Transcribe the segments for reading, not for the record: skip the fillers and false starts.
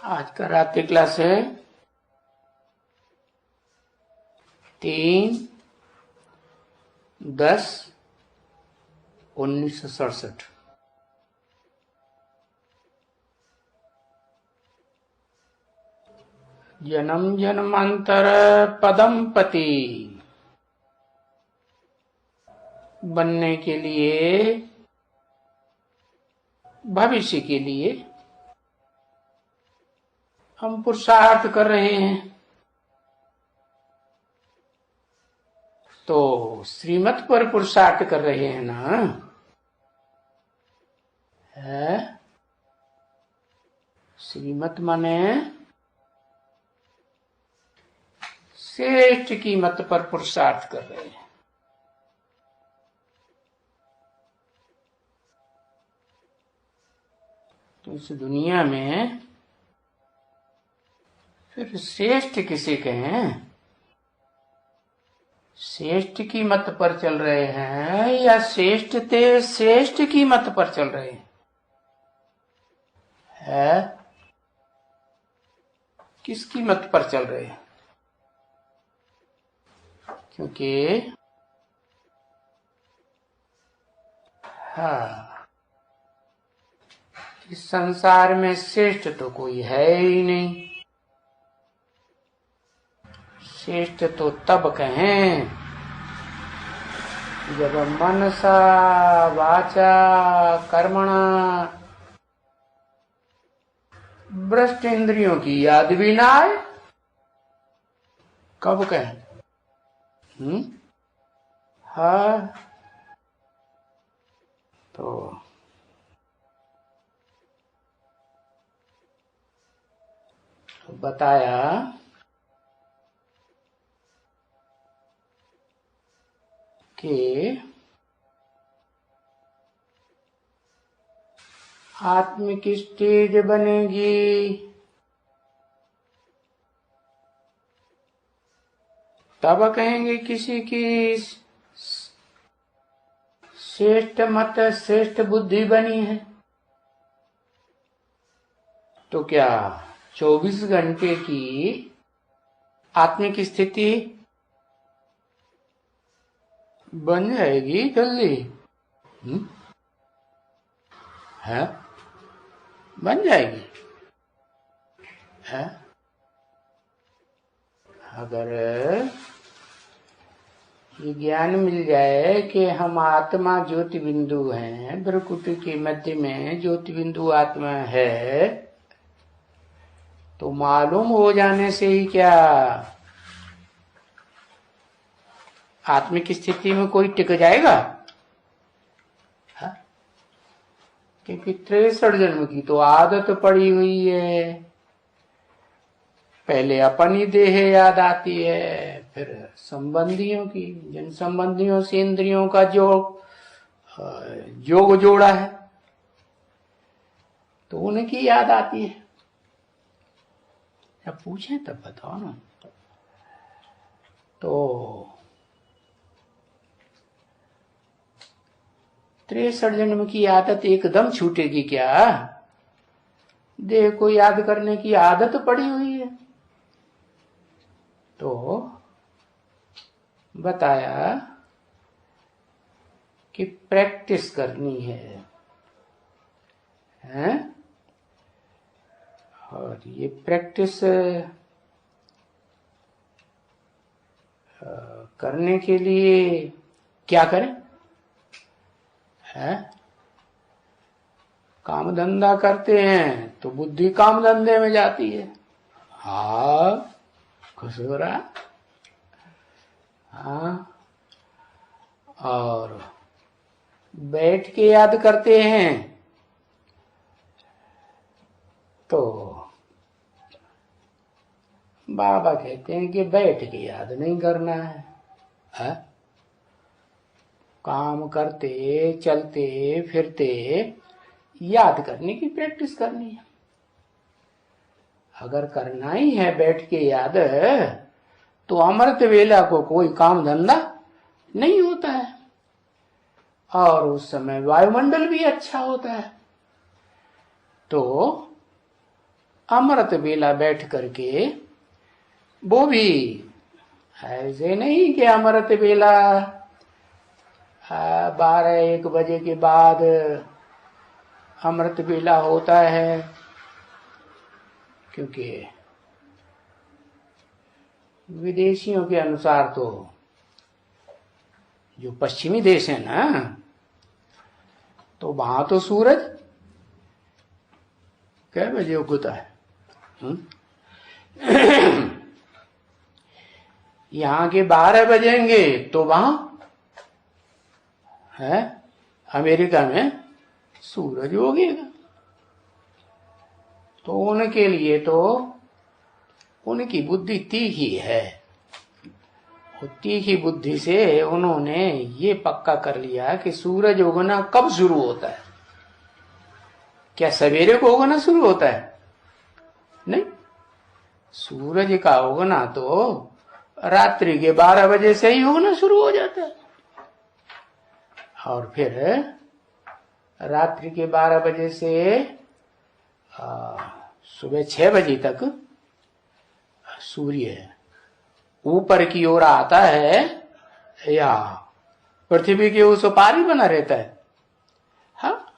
आज का रात्रि क्लास है 3/10/1967। जन्म जन्मांतर पदम पति बनने के लिए, भविष्य के लिए हम पुरुषार्थ कर रहे हैं। तो श्रीमत पर पुरुषार्थ कर रहे हैं ना, है? श्रीमत माने श्रेष्ठ की मत पर पुरुषार्थ कर रहे हैं। तो इस दुनिया में फिर श्रेष्ठ किसे कहें? श्रेष्ठ की मत पर चल रहे हैं या श्रेष्ठ ते श्रेष्ठ की मत पर चल रहे हैं? है? किसकी मत पर चल रहे हैं? क्योंकि इस संसार में श्रेष्ठ तो कोई है ही नहीं। श्रेष्ठ तो तब कहें जब मनसा वाचा कर्मणा भ्रष्ट इंद्रियों की याद भी ना आए। कब कहें? हाँ, तो बताया कि आत्मिक स्टेज बनेगी तब कहेंगे किसी की श्रेष्ठ मत, श्रेष्ठ बुद्धि बनी है। तो क्या 24 घंटे की आत्मिक स्थिति बन जाएगी जल्दी? है? बन जाएगी? है? अगर ये ज्ञान मिल जाए कि हम आत्मा ज्योति बिंदु हैं, भ्रुकुटी के मध्य में ज्योति बिंदु आत्मा है, तो मालूम हो जाने से ही क्या आत्मिक स्थिति में कोई टिक जाएगा? क्योंकि 63 जन्म की तो आदत पड़ी हुई है। पहले अपनी देह याद आती है, फिर संबंधियों की, जिन संबंधियों से इंद्रियों का जोग जोड़ा है तो उनकी याद आती है। जब पूछें तब बताओ ना। तो 63 जन्म की आदत एकदम छूटेगी क्या? देह को याद करने की आदत पड़ी हुई है। तो बताया कि प्रैक्टिस करनी है, हैं? और ये प्रैक्टिस करने के लिए क्या करें? है? काम धंधा करते हैं तो बुद्धि काम धंधे में जाती है। हाँ, खुश हो रहा। हाँ, और बैठ के याद करते हैं तो बाबा कहते हैं कि बैठ के याद नहीं करना है? काम करते चलते फिरते याद करने की प्रैक्टिस करनी है। अगर करना ही है बैठ के याद, तो अमृत वेला को कोई काम धंधा नहीं होता है, और उस समय वायुमंडल भी अच्छा होता है। तो अमृत बेला बैठ करके, वो भी ऐसे नहीं कि अमृत बेला 12-1 बजे के बाद अमृत बेला होता है, क्योंकि विदेशियों के अनुसार तो जो पश्चिमी देश है ना, तो वहां तो सूरज कै बजे उगता है? यहाँ के 12 बजेंगे तो वहां है अमेरिका में सूरज उगेगा। तो उनके लिए तो उनकी बुद्धि तीखी है, तीखी बुद्धि से उन्होंने ये पक्का कर लिया कि सूरज उगना कब शुरू होता है। क्या सवेरे को उगना शुरू होता है? नहीं, सूरज का उगना तो रात्रि के 12 बजे से ही उगना शुरू हो जाता है, और फिर रात्रि के 12 बजे से सुबह 6 बजे तक सूर्य ऊपर की ओर आता है या पृथ्वी के उस पार ही बना रहता है? हाँ,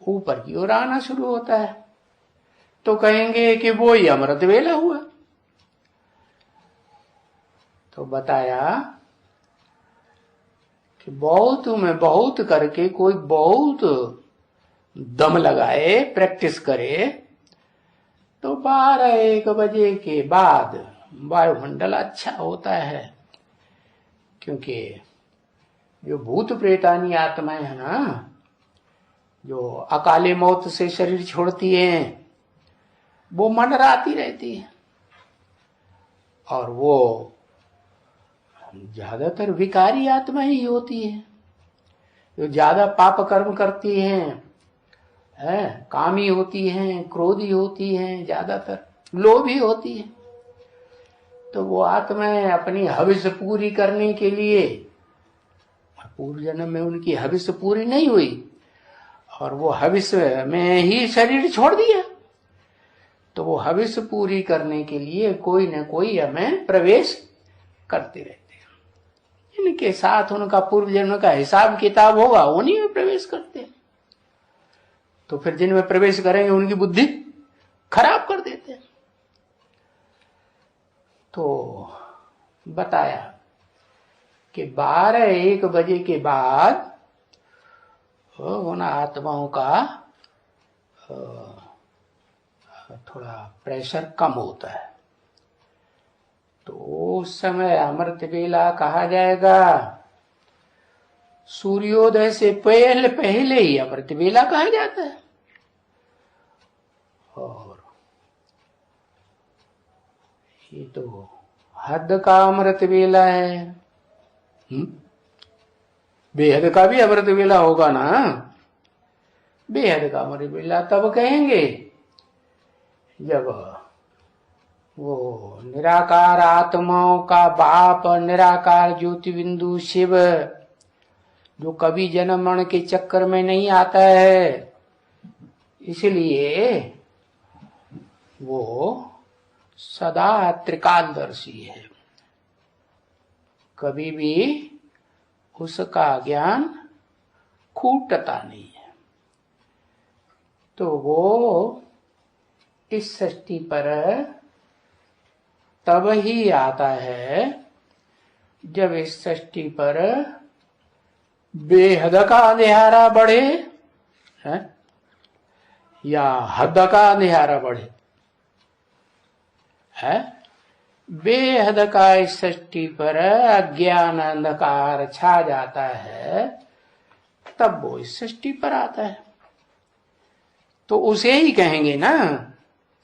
ऊपर की ओर आना शुरू होता है। तो कहेंगे कि वो ही अमृत वेला हुआ। तो बताया कि बहुत में बहुत करके कोई बहुत दम लगाए, प्रैक्टिस करे, तो 12-1 बजे के बाद वायुमंडल अच्छा होता है। क्योंकि जो भूत प्रेतानी आत्माएं है ना, जो अकाले मौत से शरीर छोड़ती हैं, वो मंडराती रहती है, और वो ज्यादातर विकारी आत्मा ही होती है, जो ज्यादा पाप कर्म करती हैं, कामी होती हैं, क्रोधी होती हैं, ज्यादातर लोभी होती है। तो वो आत्माएं अपनी हविस पूरी करने के लिए, पूर्व जन्म में उनकी हविस पूरी नहीं हुई और वो हविस में ही शरीर छोड़ दिया, तो वो हविस पूरी करने के लिए कोई न कोई हमें प्रवेश करते रहते हैं। इनके साथ उनका पूर्व जन्म का हिसाब किताब होगा, उन्हीं में प्रवेश करते हैं। तो फिर जिनमें प्रवेश करेंगे उनकी बुद्धि खराब कर देते हैं। तो बताया कि 12-1 बजे के बाद उन आत्माओं का थोड़ा प्रेशर कम होता है, तो उस समय अमृत वेला कहा जाएगा। सूर्योदय से पहले ही अमृत वेला कहा जाता है। और ये तो हद का अमृत वेला है। बेहद का भी अमृत वेला होगा ना। बेहद का अमृत वेला तब कहेंगे जब वो निराकार आत्माओं का बाप, निराकार ज्योति बिंदु शिव, जो कभी जन्म मरण के चक्कर में नहीं आता है, इसलिए वो सदा त्रिकालदर्शी है, कभी भी उसका ज्ञान खूटता नहीं है। तो वो इस सृष्टि पर तब ही आता है जब इस सृष्टि पर बेहद का अंधेरा बढ़े है या हद का अंधेरा बढ़े है। बेहद का इस सृष्टि पर अज्ञान अंधकार छा जाता है, तब वो इस सृष्टि पर आता है। तो उसे ही कहेंगे ना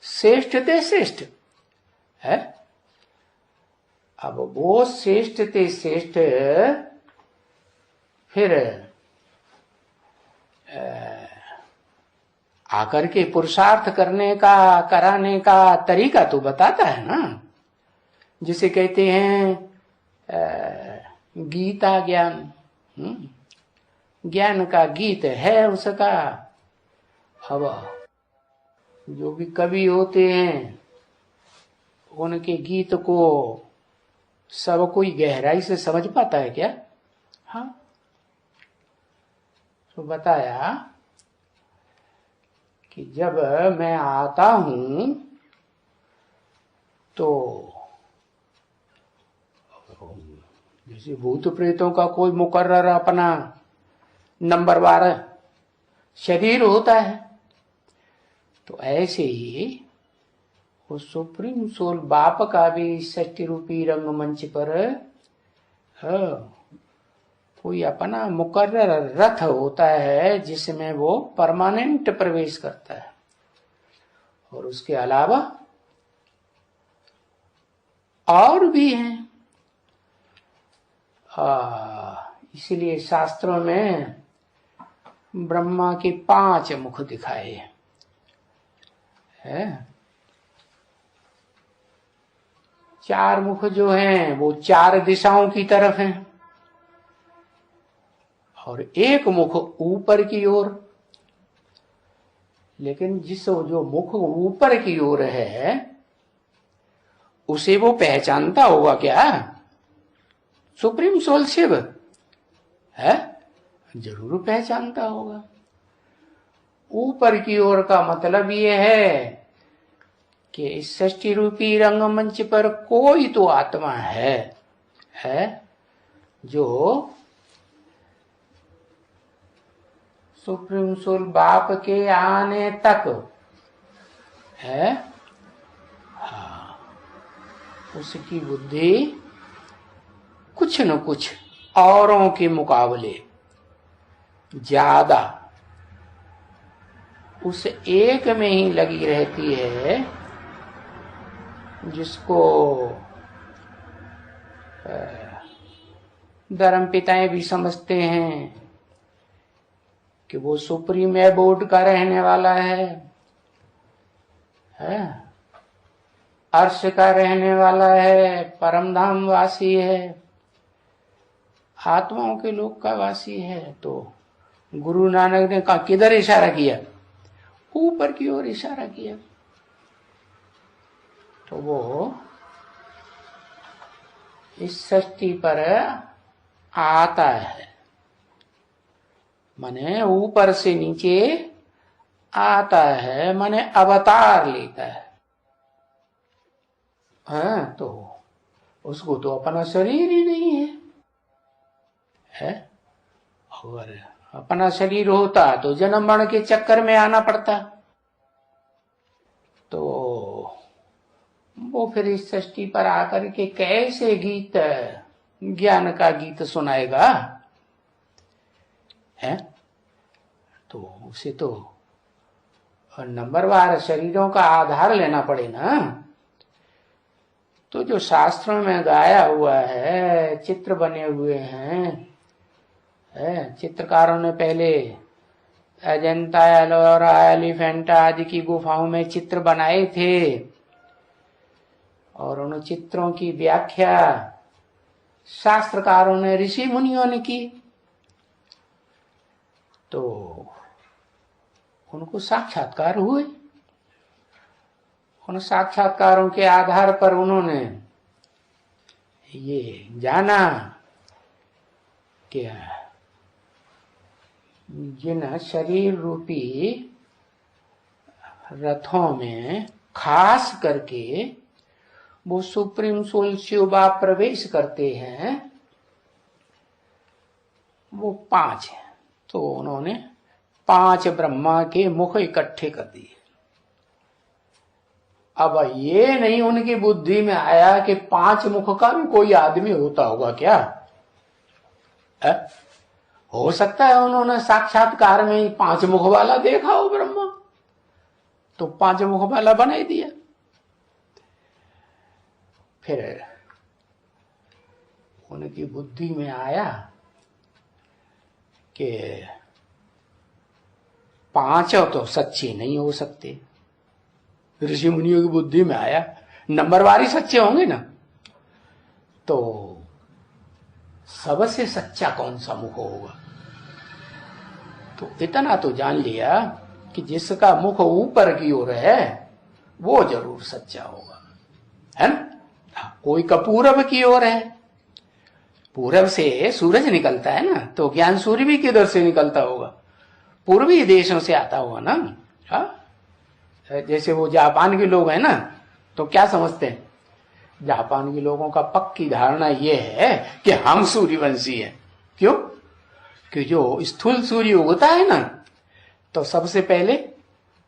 श्रेष्ठ ते श्रेष्ठ है। अब वो श्रेष्ठ ते श्रेष्ठ फिर आकर के पुरुषार्थ करने का, कराने का तरीका तो बताता है ना, जिसे कहते हैं गीता ज्ञान। ज्ञान का गीत है उसका। अब जो भी कवि होते हैं उनके गीत को सब कोई गहराई से समझ पाता है क्या? हाँ, तो बताया कि जब मैं आता हूं तो जैसे भूत प्रेतों का कोई मुकर्रर अपना नंबरवार शरीर होता है, तो ऐसे ही वो सुप्रीम सोल बाप का भी षष्टि रूपी रंगमंच पर कोई अपना मुकर्रर रथ होता है जिसमें वो परमानेंट प्रवेश करता है। और उसके अलावा और भी हैं। इसलिए शास्त्रों में ब्रह्मा के 5 मुख दिखाए हैं। 4 मुख जो हैं वो 4 दिशाओं की तरफ हैं और 1 मुख ऊपर की ओर। लेकिन जो मुख ऊपर की ओर है उसे वो पहचानता होगा क्या? सुप्रीम सोल शिव है, जरूर पहचानता होगा। ऊपर की ओर का मतलब ये है कि इस षष्टि रूपी रंगमंच पर कोई तो आत्मा है जो सुप्रीम सोल बाप के आने तक है। हाँ, उसकी बुद्धि कुछ न कुछ औरों के मुकाबले ज्यादा उस एक में ही लगी रहती है जिसको धर्म पिताएं भी समझते हैं कि वो सुप्रीम एबोर्ड का रहने वाला है, अर्श का रहने वाला है, परमधाम वासी है, आत्माओं के लोक का वासी है। तो गुरु नानक ने कहा किधर इशारा किया? ऊपर की ओर इशारा किया। तो वो इस सृष्टि पर आता है, माने ऊपर से नीचे आता है, माने अवतार लेता है। तो उसको तो अपना शरीर ही नहीं है। और अपना शरीर होता तो जन्म मरण के चक्कर में आना पड़ता। तो वो फिर इस सृष्टि पर आकर के कैसे गीत, ज्ञान का गीत सुनाएगा? है तो उसे तो नंबरवार शरीरों का आधार लेना पड़े ना। तो जो शास्त्रों में गाया हुआ है, चित्र बने हुए हैं, चित्रकारों ने पहले अजंता, एलोरा, एलिफेंटा आदि की गुफाओं में चित्र बनाए थे और उन चित्रों की व्याख्या शास्त्रकारों ने, ऋषि मुनियों ने की। तो उनको साक्षात्कार हुए। उन साक्षात्कारों के आधार पर उन्होंने ये जाना कि जिन शरीर रूपी रथों में खास करके वो सुप्रीम सोल शिव बाप प्रवेश करते हैं वो 5 हैं। तो उन्होंने 5 ब्रह्मा के मुख इकट्ठे कर दिए। अब ये नहीं उनकी बुद्धि में आया कि 5 मुख का भी कोई आदमी होता होगा क्या? हो सकता है उन्होंने साक्षात्कार में ही 5 मुख वाला देखा हो ब्रह्मा, तो 5 मुख वाला बना ही दिया। फिर उनकी बुद्धि में आया कि 5 तो सच्चे नहीं हो सकते। ऋषि मुनियों की बुद्धि में आया नंबरवारी सच्चे होंगे ना, तो सबसे सच्चा कौन सा मुख होगा? तो इतना तो जान लिया कि जिसका मुख ऊपर की ओर है वो जरूर सच्चा होगा, है ना। कोई का पूरब की ओर है, पूरब से सूरज निकलता है ना, तो ज्ञान सूर्य भी किधर से निकलता होगा, पूर्वी देशों से आता होगा ना। हाँ, जैसे वो जापान के लोग हैं ना, तो क्या समझते हैं, जापान के लोगों का पक्की धारणा ये है कि हम सूर्यवंशी हैं। क्यों? कि जो स्थूल सूर्य उगता है ना, तो सबसे पहले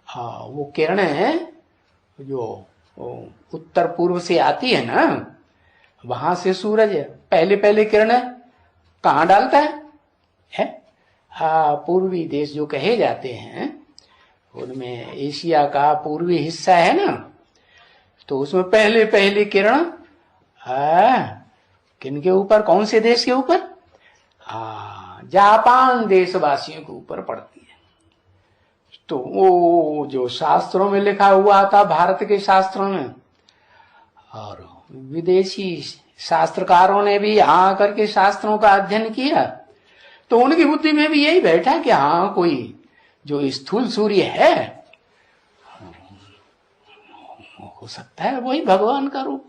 वो किरणें जो उत्तर पूर्व से आती है ना, वहां से सूरज पहले पहले किरणें कहाँ डालता है? पूर्वी देश जो कहे जाते हैं, उनमें एशिया का पूर्वी हिस्सा है ना, तो उसमें पहले पहले किरण किनके ऊपर, कौन से देश के ऊपर? जापान देशवासियों के ऊपर पड़ती है। तो वो जो शास्त्रों में लिखा हुआ था, भारत के शास्त्रों में, और विदेशी शास्त्रकारों ने भी यहाँ आकर के शास्त्रों का अध्ययन किया, तो उनकी बुद्धि में भी यही बैठा कि हाँ, कोई जो स्थूल सूर्य है हो सकता है वही भगवान का रूप।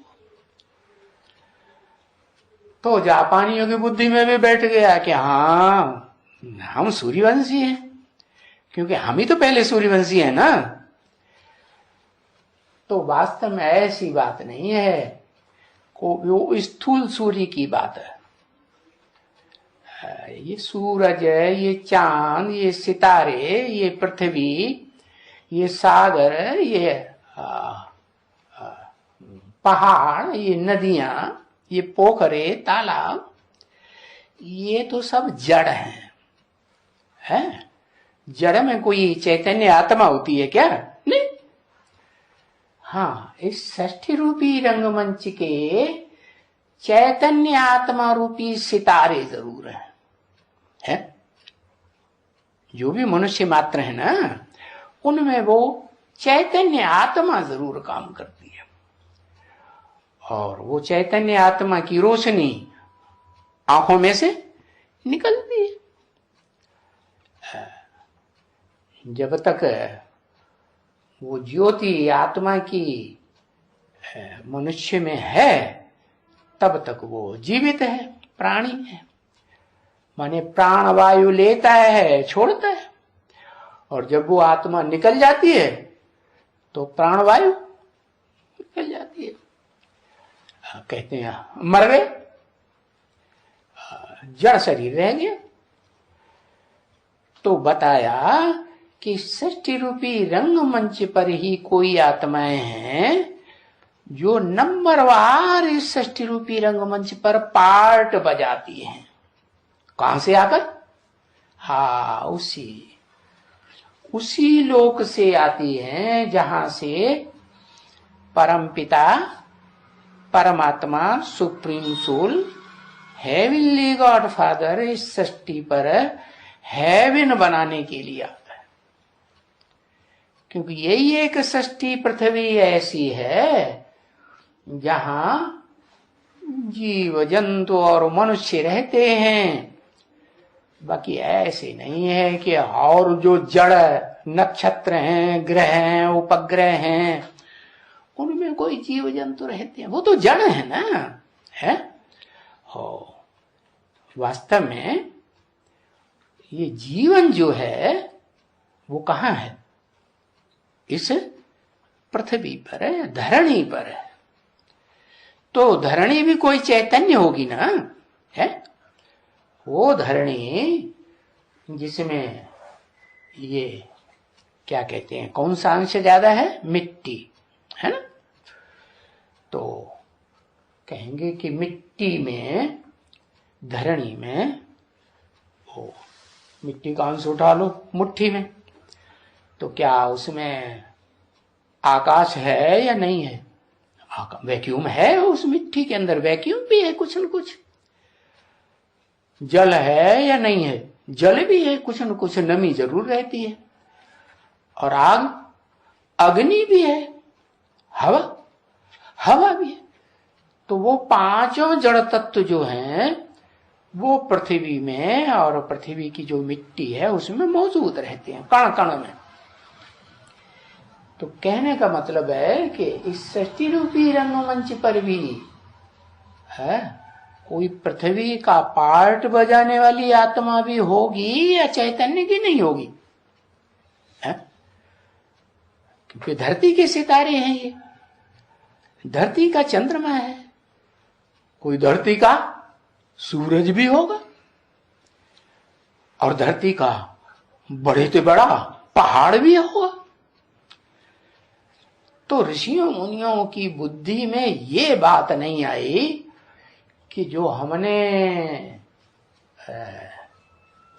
तो जापानियों की बुद्धि में भी बैठ गया कि हाँ, हम सूर्यवंशी हैं, क्योंकि हम ही तो पहले सूर्यवंशी हैं ना। तो वास्तव में ऐसी बात नहीं है, वो स्थूल सूर्य की बात है। ये सूरज, ये चांद, ये सितारे, ये पृथ्वी, ये सागर, ये पहाड़, ये नदियां, ये पोखरे, तालाब, ये तो सब जड़ हैं। जड़ में कोई चैतन्य आत्मा होती है क्या? नहीं। हाँ, इस षष्ठी रूपी रंगमंच के चैतन्य आत्मा रूपी सितारे जरूर है? जो भी मनुष्य मात्र है ना, उनमें वो चैतन्य आत्मा जरूर काम करती है, और वो चैतन्य आत्मा की रोशनी आंखों में से निकलती है। जब तक वो ज्योति आत्मा की मनुष्य में है, तब तक वो जीवित है, प्राणी है। माने प्राण वायु लेता है, छोड़ता है, और जब वो आत्मा निकल जाती है तो प्राण वायु निकल जाती है। कहते हैं मर गए, जड़ शरीर रह गया। तो बताया कि षष्ठी रूपी रंगमंच पर ही कोई आत्माएं हैं जो नंबरवार इस षष्ठी रूपी रंगमंच पर पार्ट बजाती हैं। कहां से आकर? हाँ, उसी लोक से आती हैं जहां से परमपिता परमात्मा supreme soul heavenly God father इस सृष्टि पर हेवन बनाने के लिए आता है। क्योंकि यही एक सृष्टि पृथ्वी ऐसी है जहां जीव जंतु और मनुष्य रहते हैं। बाकी ऐसे नहीं है कि और जो जड़ नक्षत्र हैं, ग्रह हैं, उपग्रह हैं, उनमें कोई जीव जंतु रहते हैं, वो तो जड़ है ना, है। हो वास्तव में ये जीवन जो है वो कहाँ है? इस पृथ्वी पर है, धरणी पर है। तो धरणी भी कोई चैतन्य होगी ना, है। वो धरणी जिसमें ये क्या कहते हैं, कौन सा अंश ज्यादा है? मिट्टी, है ना। तो कहेंगे कि मिट्टी में, धरणी में, ओ मिट्टी का अंश उठा लो मुट्ठी में, तो क्या उसमें आकाश है या नहीं है? वैक्यूम है उस मिट्टी के अंदर, वैक्यूम भी है कुछ न कुछ। जल है या नहीं है? जल भी है, कुछ न कुछ नमी जरूर रहती है। और आग, अग्नि भी है, हवा भी है। तो वो पांचों जड़ तत्व जो हैं वो पृथ्वी में और पृथ्वी की जो मिट्टी है उसमें मौजूद रहते हैं, कण कण में। तो कहने का मतलब है कि इस सृष्टि रूपी रंगमंच पर भी है कोई पृथ्वी का पार्ट बजाने वाली आत्मा भी होगी या चैतन्य की नहीं होगी है? क्योंकि धरती के सितारे हैं ये, धरती का चंद्रमा है, कोई धरती का सूरज भी होगा और धरती का बड़े से बड़ा पहाड़ भी होगा। तो ऋषियों मुनियों की बुद्धि में ये बात नहीं आई कि जो हमने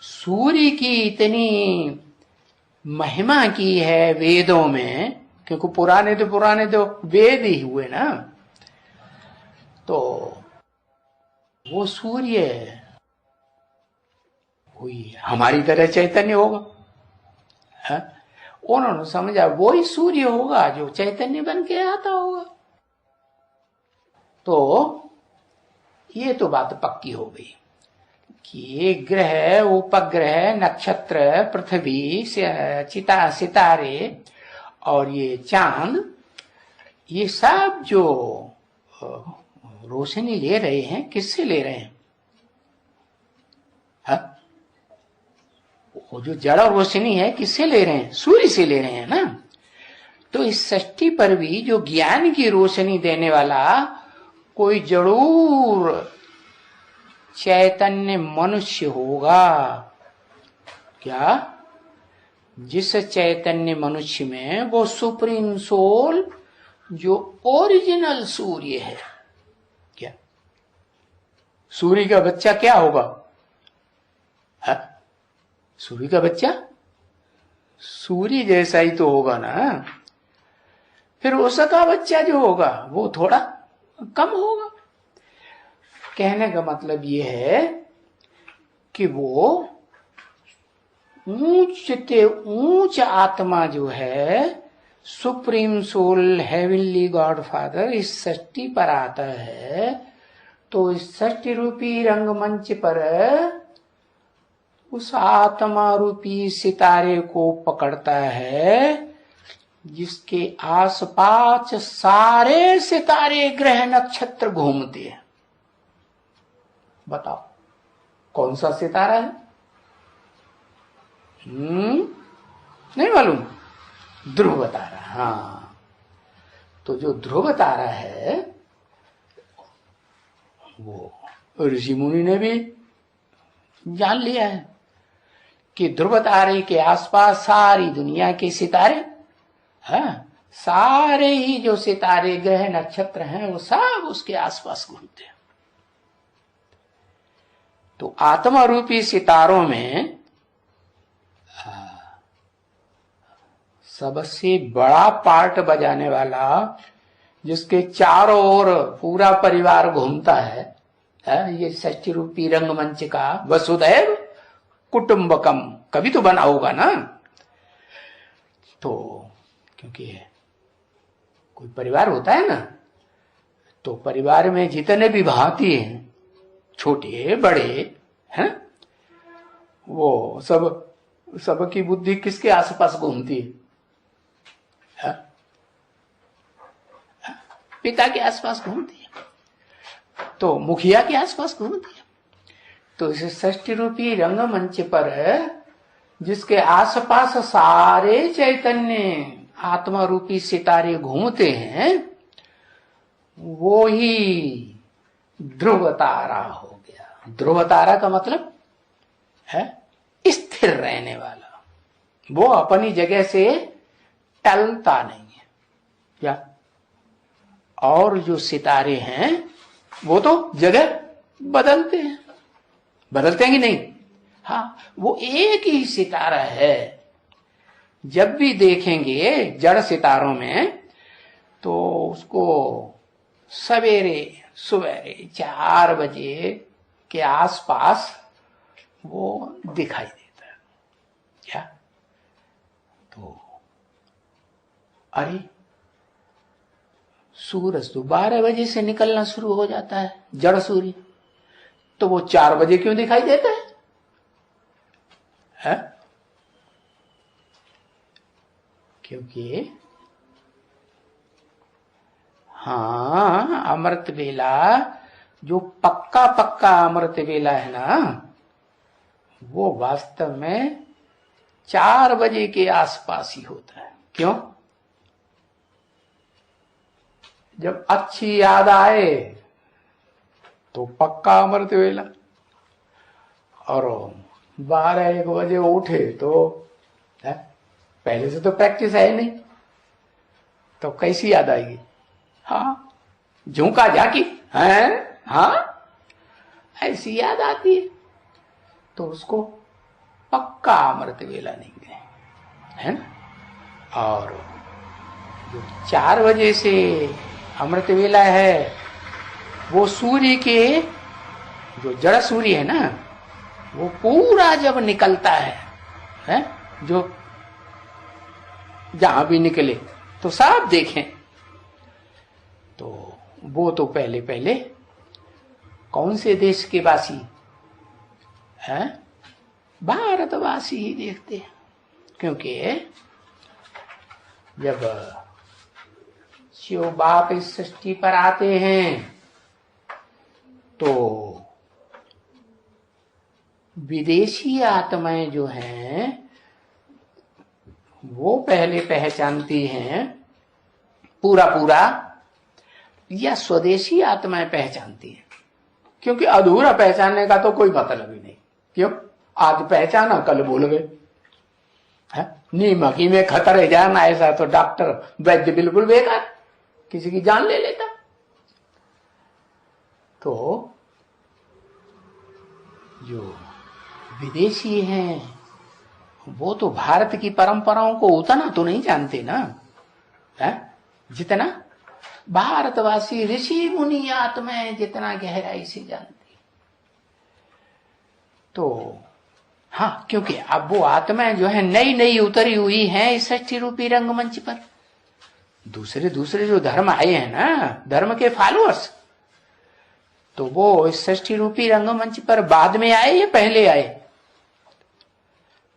सूर्य की इतनी महिमा की है वेदों में, क्योंकि पुराने तो वेद ही हुए ना, तो वो सूर्य कोई हमारी तरह चैतन्य होगा है? उन्होंने समझा वो ही सूर्य होगा जो चैतन्य बन के आता होगा। तो ये तो बात पक्की हो गई कि ये ग्रह, उपग्रह, नक्षत्र, पृथ्वी, सितारे और ये चांद, ये सब जो रोशनी ले रहे हैं किससे ले रहे हैं? वो जो जड़ रोशनी है किससे ले रहे हैं? सूर्य से ले रहे हैं ना। तो इस सृष्टि पर भी जो ज्ञान की रोशनी देने वाला कोई जरूर चैतन्य मनुष्य होगा। क्या? जिस चैतन्य मनुष्य में वो सुप्रीम सोल जो ओरिजिनल सूर्य है। क्या सूर्य का बच्चा क्या होगा? सूर्य का बच्चा सूर्य जैसा ही तो होगा ना। फिर उसका बच्चा जो होगा वो थोड़ा कम होगा। कहने का मतलब ये है कि वो ऊंच आत्मा जो है, supreme soul, heavenly God father इस सृष्टि पर आता है, तो इस सृष्टि रूपी रंगमंच पर उस आत्मा रूपी सितारे को पकड़ता है जिसके आसपास सारे सितारे, ग्रह, नक्षत्र घूमते हैं। बताओ कौन सा सितारा है? नहीं मालूम? ध्रुव तारा। हाँ, तो जो ध्रुव तारा है वो ऋषि मुनि ने भी जान लिया है कि ध्रुव तारे के आसपास सारी दुनिया के सितारे, हाँ, सारे ही जो सितारे, ग्रह, नक्षत्र हैं वो सब उसके आसपास घूमते हैं। तो आत्मा रूपी सितारों में सबसे बड़ा पार्ट बजाने वाला, जिसके चारों ओर पूरा परिवार घूमता है, ये सृष्टि रूपी रंगमंच का वसुधैव कुटुंबकम कभी तो बना होगा ना। तो क्योंकि कोई परिवार होता है ना, तो परिवार में जितने भी भांति हैं, छोटे बड़े हैं, वो सबकी बुद्धि किसके आसपास घूमती है? पिता के आसपास घूमती है, तो मुखिया के आसपास घूमती है। तो इस सृष्टि रूपी रंगमंच पर जिसके आसपास सारे चैतन्य आत्मा रूपी सितारे घूमते हैं, वो ही ध्रुव तारा हो गया। ध्रुव तारा का मतलब है स्थिर रहने वाला, वो अपनी जगह से टलता नहीं है। क्या? और जो सितारे हैं वो तो जगह बदलते हैं, बदलते हैं कि नहीं? हाँ, वो एक ही सितारा है। जब भी देखेंगे जड़ सितारों में तो उसको सवेरे 4 बजे के आसपास वो दिखाई देता है। क्या? तो अरे सूरज तो 12 बजे से निकलना शुरू हो जाता है, जड़ सूर्य, तो वो 4 बजे क्यों दिखाई देता है? क्योंकि हाँ, अमृत वेला जो पक्का पक्का अमृत वेला है ना, वो वास्तव में 4 बजे के आसपास ही होता है। क्यों? जब अच्छी याद आए तो पक्का अमृत वेला, और 12-1 बजे उठे तो पहले से तो प्रैक्टिस है नहीं, तो कैसी याद आएगी? हाँ, झुंका जाकी है, हाँ, ऐसी याद आती है। तो उसको पक्का अमृत वेला नहीं है ना। और जो 4 बजे से अमृत वेला है, वो सूर्य के, जो जड़ सूर्य है ना, वो पूरा जब निकलता है, जो जहां भी निकले तो सब देखें, तो वो तो पहले पहले कौन से देश के वासी हैं? भारतवासी ही देखते हैं। क्योंकि जब शिव बाप इस सृष्टि पर आते हैं तो विदेशी आत्माएं जो हैं वो पहले पहचानती हैं पूरा पूरा, या स्वदेशी आत्माएं पहचानती हैं? क्योंकि अधूरा पहचानने का तो कोई मतलब ही नहीं। क्यों? आज पहचाना, कल भूल गए। नीमकी में खतरे जाना, ऐसा तो डॉक्टर वैद्य बिल्कुल बेकार, किसी की जान ले लेता। तो जो विदेशी हैं वो तो भारत की परंपराओं को उतना तो नहीं जानते ना, जितना भारतवासी ऋषि मुनि आत्माएं जितना गहराई से जानती। तो हाँ, क्योंकि अब वो आत्माएं जो है नई नई उतरी हुई हैं इस सृष्टि रूपी रंगमंच पर। दूसरे दूसरे जो धर्म आए हैं ना, धर्म के फॉलोअर्स, तो वो इस सृष्टि रूपी रंगमंच पर बाद में आए या पहले आए?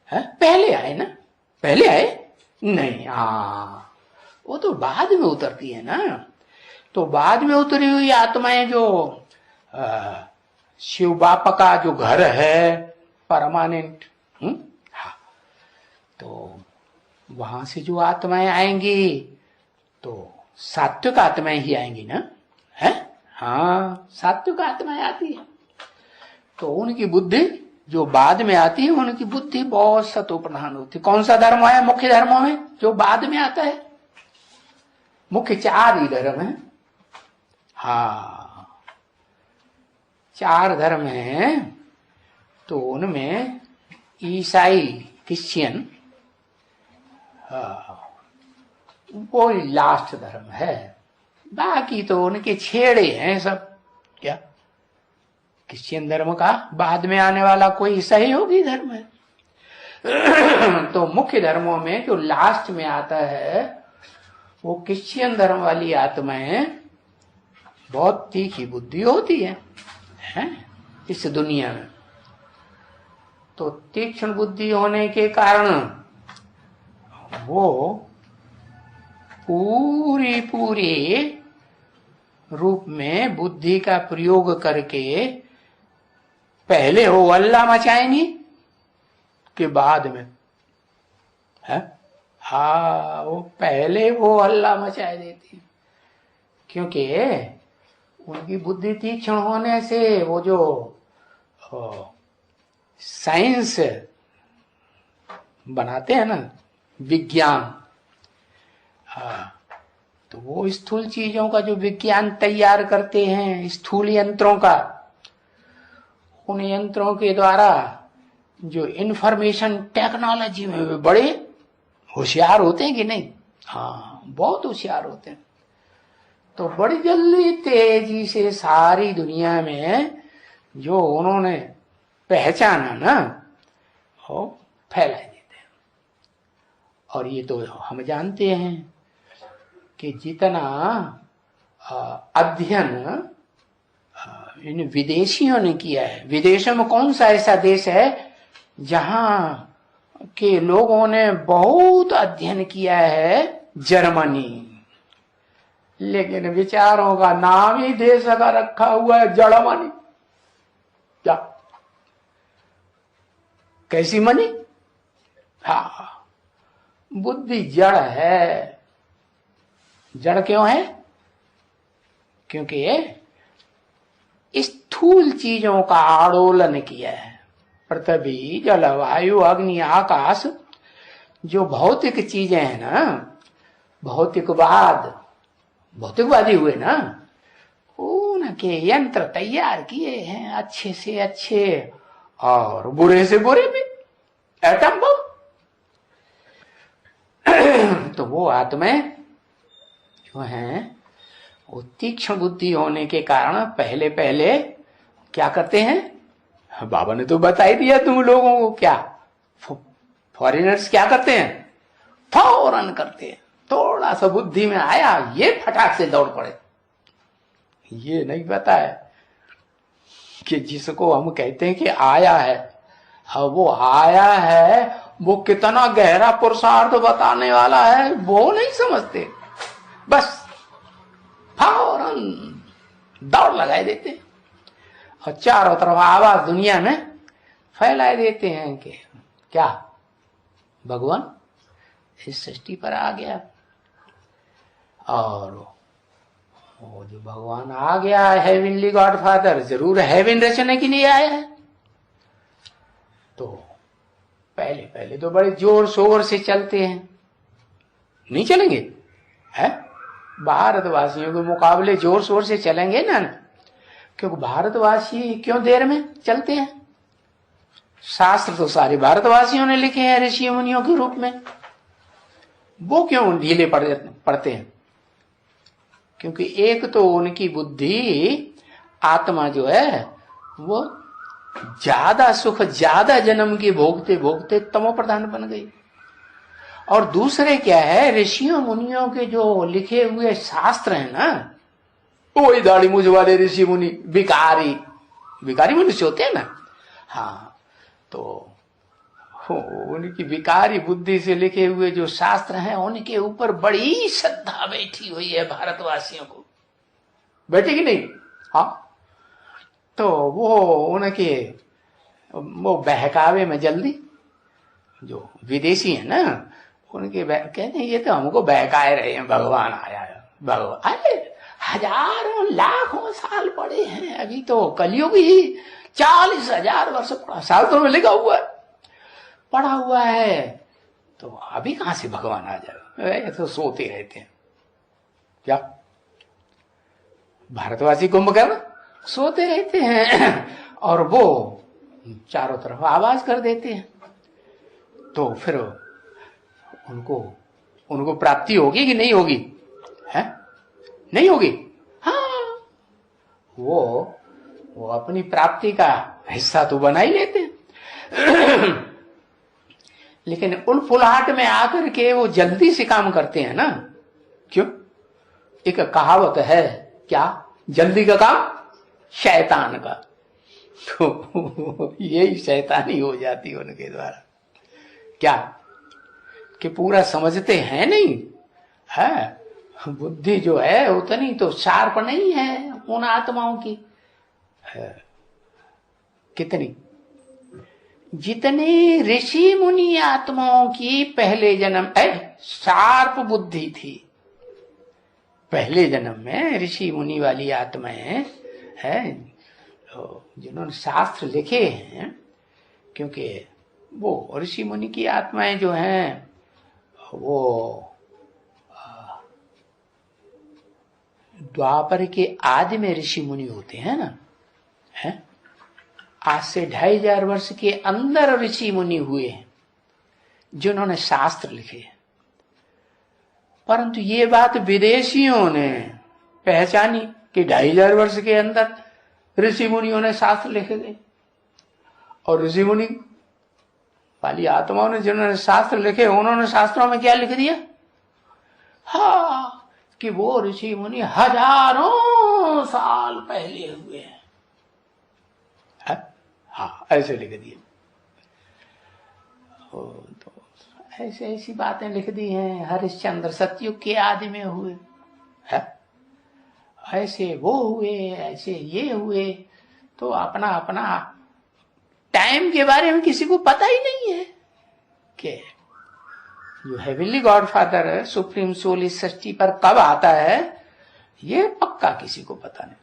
पहले आए ना? पहले आए नहीं, हाँ, वो तो बाद में उतरती है ना। तो बाद में उतरी हुई आत्माएं जो शिव बापा का जो घर है परमानेंट, हाँ, तो वहां से जो आत्माएं आएंगी तो सात्विक आत्माएं ही आएंगी ना, है? हाँ, सात्विक आत्माएं आती है। तो उनकी बुद्धि जो बाद में आती है, उनकी बुद्धि बहुत सतोप्रधान होती है। कौन सा धर्म है मुख्य धर्मों में जो बाद में आता है? मुख्य 4 ही धर्म है। हाँ, 4 धर्म हैं। तो उनमें ईसाई, क्रिश्चियन, वो लास्ट धर्म है। बाकी तो उनके छेड़े हैं सब। क्या क्रिश्चियन धर्म का बाद में आने वाला कोई सहयोगी धर्म है? तो मुख्य धर्मों में जो लास्ट में आता है वो क्रिश्चियन धर्म वाली आत्माएं बहुत तीखी बुद्धि होती है इस दुनिया में। तो तीक्ष्ण बुद्धि होने के कारण वो पूरी रूप में बुद्धि का प्रयोग करके पहले हो अल्लाह मचाएंगी कि बाद में है? हाँ, वो पहले वो अल्लाह मचाए देती है। क्योंकि उनकी बुद्धि तीक्ष्ण होने से वो जो साइंस बनाते हैं ना, विज्ञान, तो वो स्थूल चीजों का जो विज्ञान तैयार करते हैं, स्थूल यंत्रों का, उन यंत्रों के द्वारा जो इंफॉर्मेशन टेक्नोलॉजी में बड़े होशियार होते हैं कि नहीं? हाँ, बहुत होशियार होते हैं। तो बड़ी जल्दी तेजी से सारी दुनिया में जो उन्होंने पहचाना ना, वो फैला देते हैं। और ये तो हम जानते हैं कि जितना अध्ययन इन विदेशियों ने किया है, विदेशों में कौन सा ऐसा देश है जहां के लोगों ने बहुत अध्ययन किया है? जर्मनी। लेकिन विचारों का नाम ही दे सका रखा हुआ है जड़ मनी। क्या कैसी मनी? हाँ, बुद्धि जड़ है। जड़ क्यों है? क्योंकि स्थूल चीजों का आड़ोलन किया है। पृथ्वी, जल, वायु, अग्नि, आकाश, जो भौतिक चीजें हैं ना, भौतिकवादी हुए ना, उनके यंत्र तैयार किए हैं अच्छे से अच्छे और बुरे से बुरे भी, एटम बम। तो वो आत्माएं जो हैं वो तीक्ष्ण बुद्धि होने के कारण पहले पहले क्या करते हैं? बाबा ने तो बता ही दिया तुम लोगों को। क्या फॉरेनर्स क्या करते हैं? फौरन करते हैं। थोड़ा सा बुद्धि में आया, ये फटाक से दौड़ पड़े। ये नहीं पता है कि जिसको हम कहते हैं कि आया है, वो आया है, वो कितना गहरा पुरुषार्थ बताने वाला है वो नहीं समझते। बस फौरन दौड़ लगाए देते हैं और चारों तरफ आवाज दुनिया में फैलाए देते हैं कि क्या भगवान इस सृष्टि पर आ गया। और वो जो भगवान आ गया है, हेवनली गॉड फादर, जरूर हेवन रचने के लिए आया है। तो पहले पहले तो बड़े जोर शोर से चलते हैं, नहीं चलेंगे? है भारतवासियों के मुकाबले जोर शोर से चलेंगे ना, क्योंकि भारतवासी क्यों देर में चलते हैं? शास्त्र तो सारे भारतवासियों ने लिखे हैं ऋषि मुनियों के रूप में, वो क्यों ढीले पड़ते हैं? क्योंकि एक तो उनकी बुद्धि, आत्मा जो है वो ज्यादा सुख, ज्यादा जन्म के भोगते भोगते तमो प्रधान बन गई। और दूसरे क्या है, ऋषियों मुनियों के जो लिखे हुए शास्त्र हैं ना, वही दाढ़ी मूछ वाले ऋषि मुनि विकारी मनुष्य होते हैं ना। हाँ, तो उनकी विकारी बुद्धि से लिखे हुए जो शास्त्र हैं उनके ऊपर बड़ी श्रद्धा बैठी हुई है भारतवासियों को, बैठी कि नहीं? हाँ, तो वो उनके वो बहकावे में जल्दी, जो विदेशी है ना, उनके कहते हैं ये तो हमको बहकाए रहे हैं, भगवान आया है। भगवान अरे हजारों लाखों साल पड़े हैं, अभी तो कलयुग ही 40,000 वर्ष साल तो लिखा हुआ है, पड़ा हुआ है, तो अभी कहां से भगवान आ जाए? तो सोते रहते हैं। क्या भारतवासी कुंभकर्ण सोते रहते हैं और वो चारों तरफ आवाज कर देते हैं। तो फिर उनको प्राप्ति होगी कि नहीं होगी? है नहीं होगी? हाँ, वो अपनी प्राप्ति का हिस्सा तो बना ही लेते हैं। लेकिन उलफुलाहट में आकर के वो जल्दी से काम करते हैं ना। क्यों? एक कहावत है, क्या? जल्दी का काम शैतान का। तो यही शैतानी हो जाती उनके द्वारा। क्या कि पूरा समझते हैं नहीं है, बुद्धि जो है उतनी तो शार्प नहीं है उन आत्माओं की। कितनी? जितनी ऋषि मुनि आत्माओं की पहले जन्म शार्प बुद्धि थी, पहले जन्म में ऋषि मुनि वाली आत्माएं हैं जिन्होंने शास्त्र लिखे हैं। क्योंकि वो ऋषि मुनि की आत्माएं जो हैं वो द्वापर के आदि में ऋषि मुनि होते हैं ना, है? आज से 2500 वर्ष के अंदर ऋषि मुनि हुए हैं जिन्होंने शास्त्र लिखे। परंतु ये बात विदेशियों ने पहचानी कि 2500 वर्ष के अंदर ऋषि मुनियों ने शास्त्र लिखे गए। और ऋषि मुनि वाली आत्माओं ने जिन्होंने शास्त्र लिखे, उन्होंने शास्त्रों में क्या लिख दिया? हाँ, कि वो ऋषि मुनि हजारों साल पहले हुए हैं। हाँ, ऐसे लिख दिए। तो ऐसी बातें लिख दी हैं। हरिश्चंद्र सतयुग के आदि में हुए है, ऐसे वो हुए, ऐसे ये हुए, तो अपना अपना टाइम के बारे में किसी को पता ही नहीं है कि जो हेवनली गॉडफादर है, सुप्रीम सोल इस सृष्टि पर कब आता है, ये पक्का किसी को पता नहीं।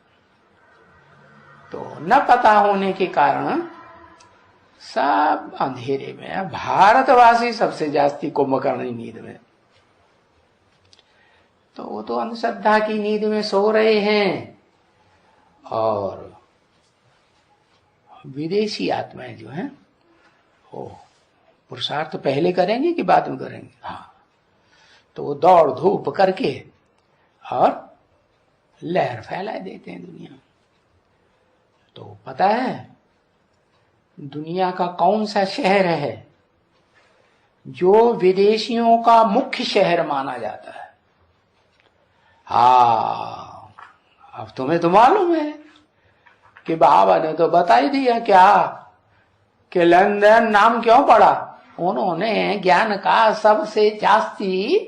तो न पता होने के कारण सब अंधेरे में है। भारतवासी सबसे जास्ती कुंभकर्ण नींद में, तो वो तो अंधश्रद्धा की नींद में सो रहे हैं। और विदेशी आत्माएं जो हैं वो पुरुषार्थ तो पहले करेंगे कि बाद में करेंगे? हाँ, तो वो दौड़ धूप करके और लहर फैला देते हैं दुनिया में। तो पता है दुनिया का कौन सा शहर है जो विदेशियों का मुख्य शहर माना जाता है? हाँ, अब तुम्हें तो मालूम है कि बाबा ने तो बता ही दिया क्या कि लंदन नाम क्यों पड़ा। उन्होंने ज्ञान का सबसे जास्ती,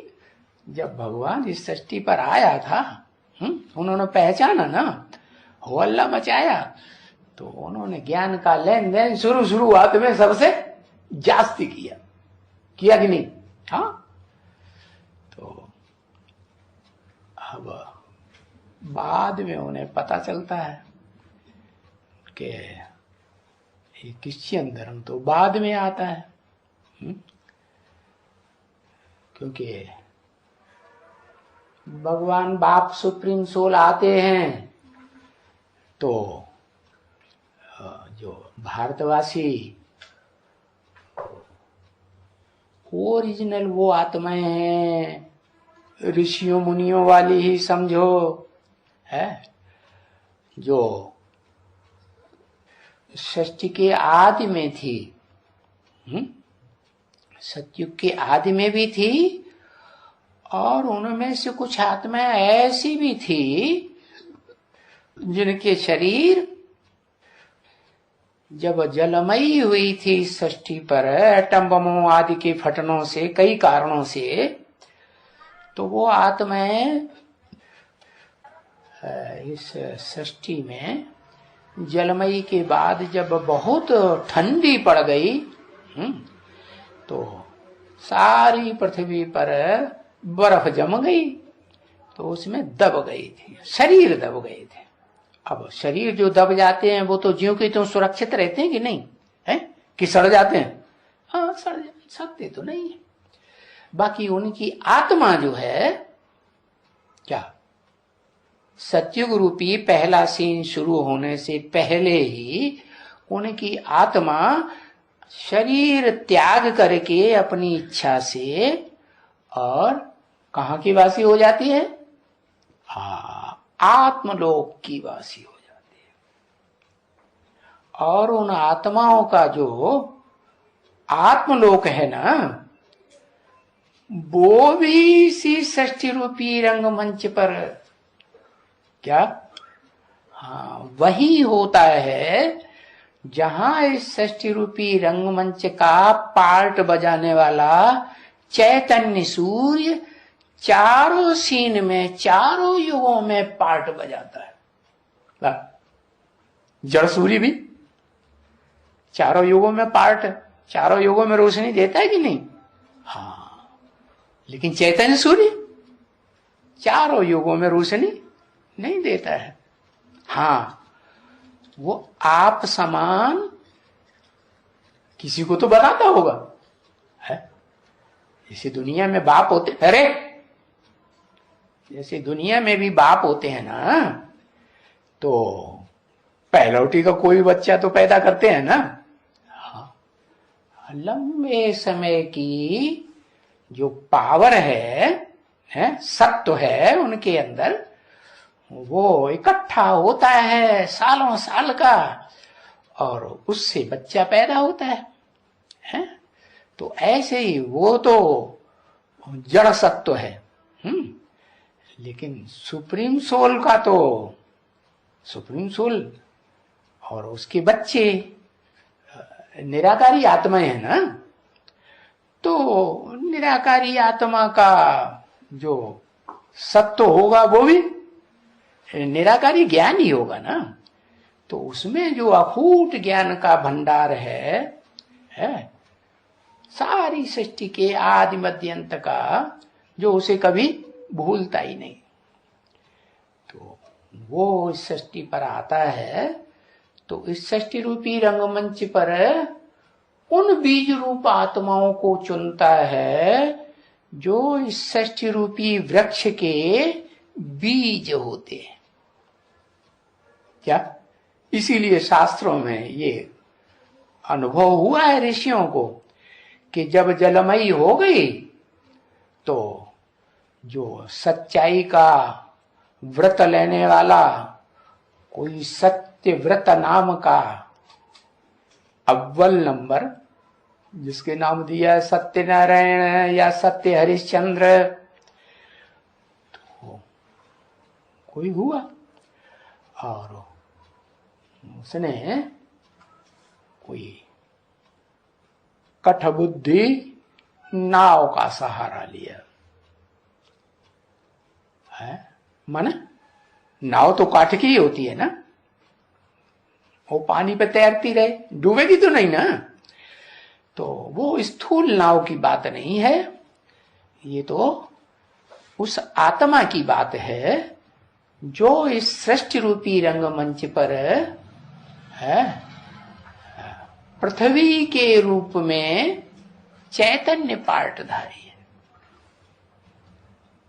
जब भगवान इस सृष्टि पर आया था, उन्होंने पहचाना ना, हो अल्लाह मचाया, तो उन्होंने ज्ञान का लेन देन शुरुआत में सबसे जास्ती किया कि नहीं? हाँ, तो अब बाद में उन्हें पता चलता है कि ये क्रिश्चियन धर्म तो बाद में आता है। क्योंकि भगवान बाप सुप्रीम सोल आते हैं तो जो भारतवासी ओरिजिनल वो आत्माएं हैं, ऋषियों मुनियों वाली ही समझो, है जो सृष्टि के आदि में थी, सतयुग के आदि में भी थी, और उनमें से कुछ आत्माएं ऐसी भी थी जिनके शरीर जब जलमयी हुई थी सृष्टि पर एटम बमों आदि के फटनों से, कई कारणों से, तो वो आत्माएं इस सृष्टि में जलमयी के बाद जब बहुत ठंडी पड़ गई, तो सारी पृथ्वी पर बर्फ जम गई, तो उसमें दब गई थी, शरीर दब गए थे। अब शरीर जो दब जाते हैं वो तो ज्यों के त्यों सुरक्षित रहते हैं कि नहीं है, कि सड़ जाते हैं? हाँ, सड़ सकते तो नहीं है। बाकी उनकी आत्मा जो है, क्या सतयुग रूपी पहला सीन शुरू होने से पहले ही उनकी आत्मा शरीर त्याग करके अपनी इच्छा से और कहाँ की वासी हो जाती है? आत्मलोक की वासी हो जाती है। और उन आत्माओं का जो आत्मलोक है ना, वो भी इसी सृष्टि रूपी रंगमंच पर, क्या, हाँ, वही होता है जहां इस सृष्टि रूपी रंगमंच का पार्ट बजाने वाला चैतन्य सूर्य चारों सीन में, चारों युगों में पार्ट बजाता है। जड़ सूर्य भी चारों युगों में पार्ट, चारों युगों में रोशनी देता है कि नहीं? हाँ, लेकिन चैतन्य सूर्य चारों युगों में रोशनी नहीं देता है। हाँ, वो आप समान किसी को तो बताता होगा, है? जैसे दुनिया में बाप होते, अरे जैसे दुनिया में भी बाप होते हैं ना, तो पहलौटी का कोई बच्चा तो पैदा करते हैं ना। हाँ, लंबे समय की जो पावर है, सत्व है उनके अंदर, वो इकट्ठा होता है सालों साल का, और उससे बच्चा पैदा होता है? तो ऐसे ही वो तो जड़ सत्व है। लेकिन सुप्रीम सोल का तो, सुप्रीम सोल और उसके बच्चे निराकारी आत्माएं हैं ना, तो निराकारी आत्मा का जो सत्व होगा वो भी निराकारी ज्ञान ही होगा ना। तो उसमें जो अखूट ज्ञान का भंडार है सारी सृष्टि के आदि मध्य अंत का, जो उसे कभी भूलता ही नहीं। तो वो इस सृष्टि पर आता है, तो इस सृष्टि रूपी रंगमंच पर उन बीज रूप आत्माओं को चुनता है जो इस सृष्टि रूपी वृक्ष के बीज होते हैं। क्या? इसीलिए शास्त्रों में ये अनुभव हुआ है ऋषियों को कि जब जलमयी हो गई तो जो सच्चाई का व्रत लेने वाला कोई सत्य व्रत नाम का अव्वल नंबर, जिसके नाम दिया है सत्यनारायण या सत्य हरिश्चंद्र, तो कोई हुआ और उसने कोई कठबुद्धि नाव का सहारा लिया है। माने नाव तो काठ की ही होती है ना, वो पानी पे तैरती रहे, डूबेगी तो नहीं ना। तो वो स्थूल नाव की बात नहीं है, ये तो उस आत्मा की बात है जो इस सृष्टि रूपी रंगमंच पर है पृथ्वी के रूप में चैतन्य पार्टधारी है।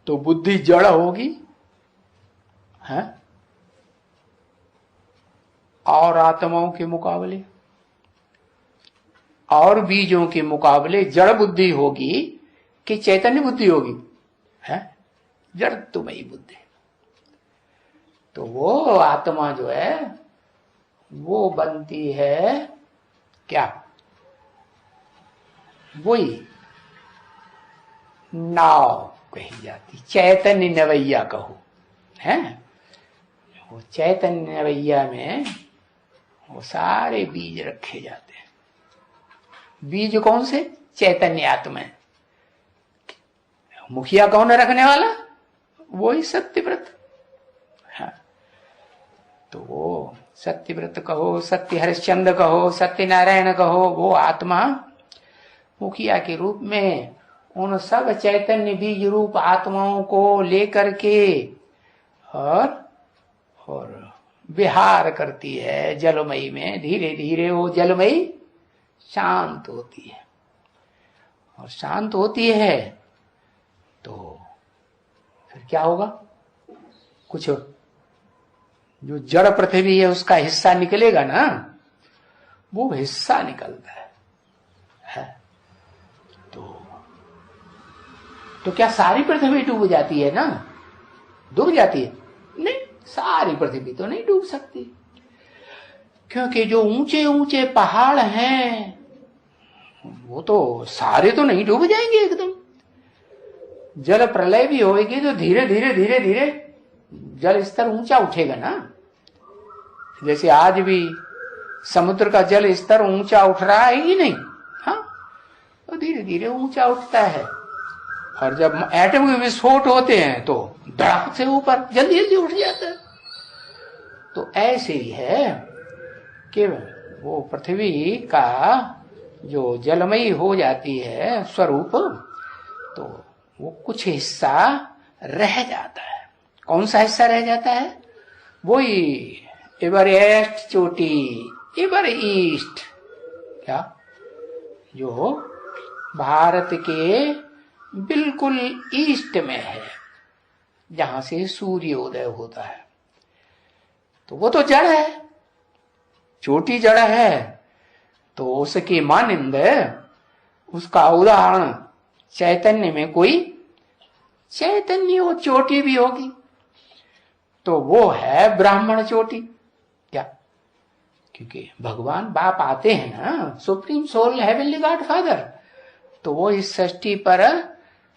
तो बुद्धि जड़ होगी है और आत्माओं के मुकाबले और बीजों के मुकाबले जड़ बुद्धि होगी कि चैतन्य बुद्धि होगी? है जड़ तुम्हें बुद्धि। तो वो आत्मा जो है वो बनती है क्या? वही नाव कही जाती, चैतन्य नवैया कहो है। वो चैतन्य नवैया में वो सारे बीज रखे जाते हैं। बीज कौन से? चैतन्य आत्मा। मुखिया कौन है रखने वाला? वही सत्यव्रत। हाँ। तो वो सत्यव्रत कहो, सत्य हरिश्चंद्र कहो, सत्यनारायण कहो, वो आत्मा मुखिया के रूप में उन सब चैतन्य बीज रूप आत्माओं को लेकर के और विहार करती है जलमयी में। धीरे धीरे वो जलमयी शांत होती है, और शांत होती है तो फिर क्या होगा? कुछ जो जड़ पृथ्वी है उसका हिस्सा निकलेगा ना, वो हिस्सा निकलता है। तो क्या सारी पृथ्वी डूब जाती है ना? डूब जाती है? नहीं, सारी पृथ्वी तो नहीं डूब सकती, क्योंकि जो ऊंचे ऊंचे पहाड़ हैं वो तो सारे तो नहीं डूब जाएंगे एकदम। जल प्रलय भी होगी तो धीरे धीरे धीरे धीरे जल स्तर ऊंचा उठेगा ना। जैसे आज भी समुद्र का जल स्तर ऊंचा उठ रहा है कि नहीं? हाँ, तो धीरे धीरे ऊंचा उठता है। और जब एटम के विस्फोट होते हैं तो धड़ाक से ऊपर जल्दी जल्दी उठ जाता है। तो ऐसे ही है कि वो पृथ्वी का जो जलमयी हो जाती है स्वरूप, तो वो कुछ हिस्सा रह जाता है। कौन सा हिस्सा रह जाता है? वही एवरेस्ट चोटी, एवर ईस्ट, क्या जो भारत के बिल्कुल ईस्ट में है, जहां से सूर्योदय होता है। तो वो तो जड़ है, चोटी जड़ है। तो उसकी मानिंद उसका उदाहरण चैतन्य में कोई चैतन्य हो चोटी भी होगी, तो वो है ब्राह्मण चोटी। क्या? क्योंकि भगवान बाप आते हैं ना, supreme soul heavenly God father. तो वो इस सृष्टि पर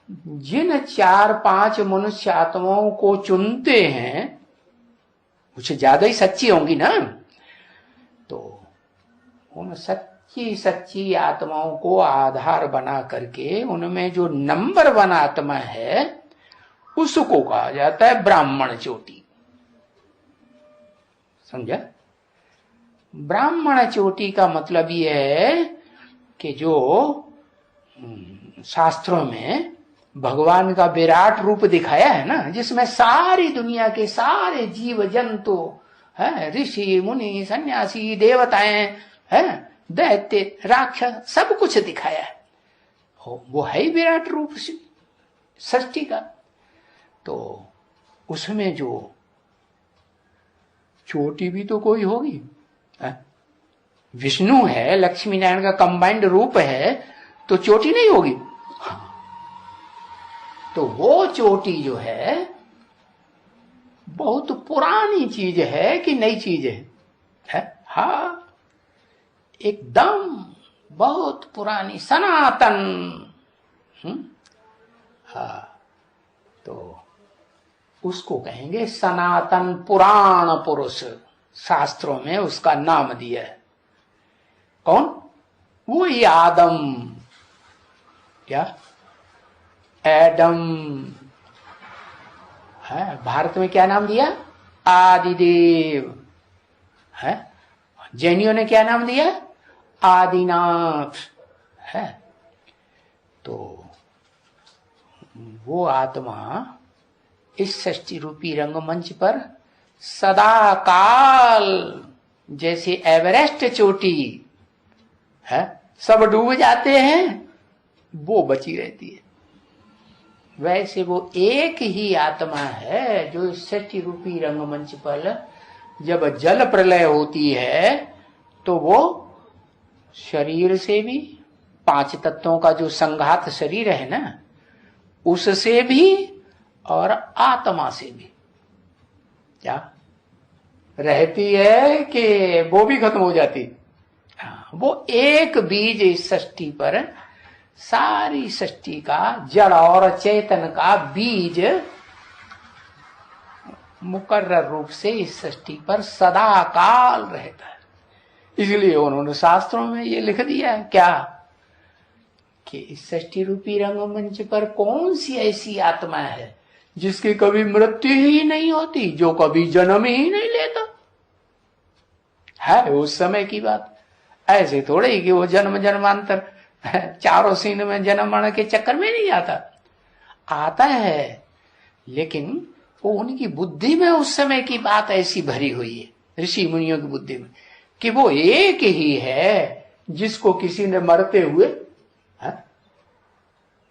जिन 4-5 मनुष्य आत्माओं को चुनते हैं, कुछ ज्यादा ही सच्ची होंगी ना, तो उन सच्ची सच्ची आत्माओं को आधार बना करके उनमें जो नंबर 1 आत्मा है उसको कहा जाता है ब्राह्मण चोटी। समझा? ब्राह्मण चोटी का मतलब ये है कि जो शास्त्रों में भगवान का विराट रूप दिखाया है ना, जिसमें सारी दुनिया के सारे जीव जंतु है, ऋषि मुनि सन्यासी देवताएं हैं, दैत्य राक्षस, सब कुछ दिखाया है। वो है ही विराट रूप सृष्टि का। तो उसमें जो चोटी भी तो कोई होगी, विष्णु है, लक्ष्मी नारायण का कंबाइंड रूप है, तो चोटी नहीं होगी। तो वो चोटी जो है बहुत पुरानी चीज है कि नई चीज है? हाँ, एकदम बहुत पुरानी सनातन। हाँ, तो उसको कहेंगे सनातन पुराण पुरुष। शास्त्रों में उसका नाम दिया है। कौन? वो ही आदम, क्या एडम है। भारत में क्या नाम दिया? आदिदेव है। जैनियों ने क्या नाम दिया? आदिनाथ है। तो वो आत्मा इस षष्ठी रूपी रंगमंच पर सदा काल, जैसे एवरेस्ट चोटी है, सब डूब जाते हैं, वो बची रहती है, वैसे वो एक ही आत्मा है जो इस षष्ठी रूपी रंगमंच पर जब जल प्रलय होती है तो वो शरीर से भी, 5 तत्वों का जो संघात शरीर है ना, उससे भी और आत्मा से भी क्या रहती है कि वो भी खत्म हो जाती। हाँ, वो एक बीज इस सृष्टि पर, सारी सृष्टि का जड़ और चेतन का बीज मुकर्रर रूप से इस सृष्टि पर सदा काल रहता है। इसलिए उन्होंने शास्त्रों में ये लिख दिया है क्या, कि इस सृष्टि रूपी रंगमंच पर कौन सी ऐसी आत्मा है जिसकी कभी मृत्यु ही नहीं होती, जो कभी जन्म ही नहीं लेता है। उस समय की बात, ऐसे थोड़े ही कि वो जन्म जन्मांतर चारों सीन में जन्म मरण के चक्कर में नहीं आता है, लेकिन वो उनकी बुद्धि में उस समय की बात ऐसी भरी हुई है, ऋषि मुनियों की बुद्धि में, कि वो एक ही है जिसको किसी ने मरते हुए